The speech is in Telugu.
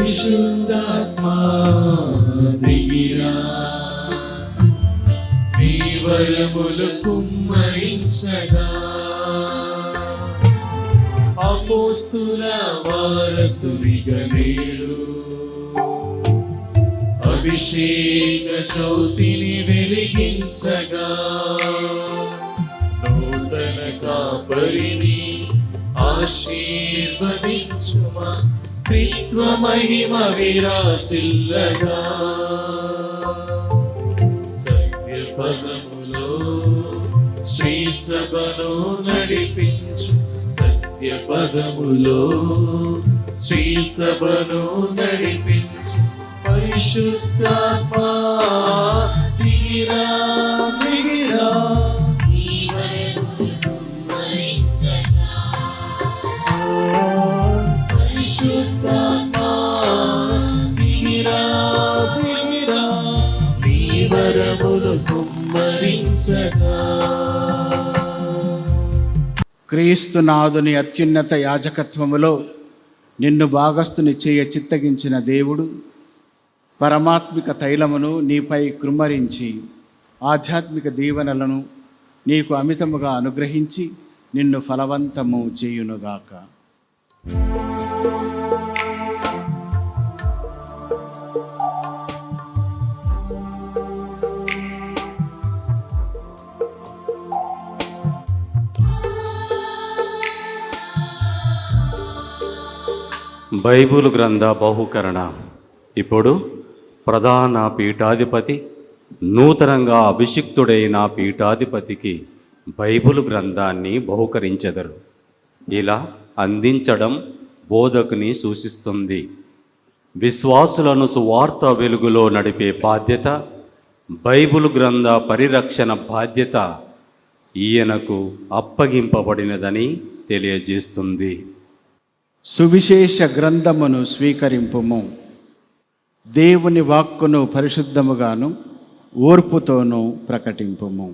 పరిశుద్ధాత్మా దిగిరా, నీ వరములు కుమ్మరించగా, అపోస్తుల వారసునిగా నేడు అభిషేక జ్యోతిని వెలిగించగా, నూతన కాపరిని ఆశీర్వదించుమా, త్రిత్వ మహిమ విరాజిల్లగా, సత్య పదములో శ్రీ సభను నడిపించు, సత్య పదములో శ్రీ సభను నడిపించు. పరిశుద్ధాత్మా దిగిరా, దిగిరా, పరిశుద్ధాత్మా దిగిరా, దిగిరా, నీ వరములు కుమ్మరించగా. క్రీస్తునాథుని అత్యున్నత యాజకత్వములో నిన్ను భాగస్థుని చేయ చిత్తగించిన దేవుడు పరమాత్మిక తైలమును నీపై కృమ్మరించి ఆధ్యాత్మిక దీవెనలను నీకు అమితముగా అనుగ్రహించి నిన్ను ఫలవంతము చేయునుగాక. బైబిలు గ్రంథ బహుకరణ. ఇప్పుడు ప్రధాన పీఠాధిపతి నూతనంగా అభిషిక్తుడైన పీఠాధిపతికి బైబిలు గ్రంథాన్ని బహుకరించెదరు. ఇలా అందించడం బోధకుని సూచిస్తుంది. విశ్వాసులను సువార్త వెలుగులో నడిపే బాధ్యత, బైబిలు గ్రంథ పరిరక్షణ బాధ్యత ఈయనకు అప్పగింపబడినదని తెలియజేస్తుంది. సువిశేష గ్రంథమును స్వీకరింపుము. దేవుని వాక్కును పరిశుద్ధముగాను ఓర్పుతోనూ ప్రకటింపుము.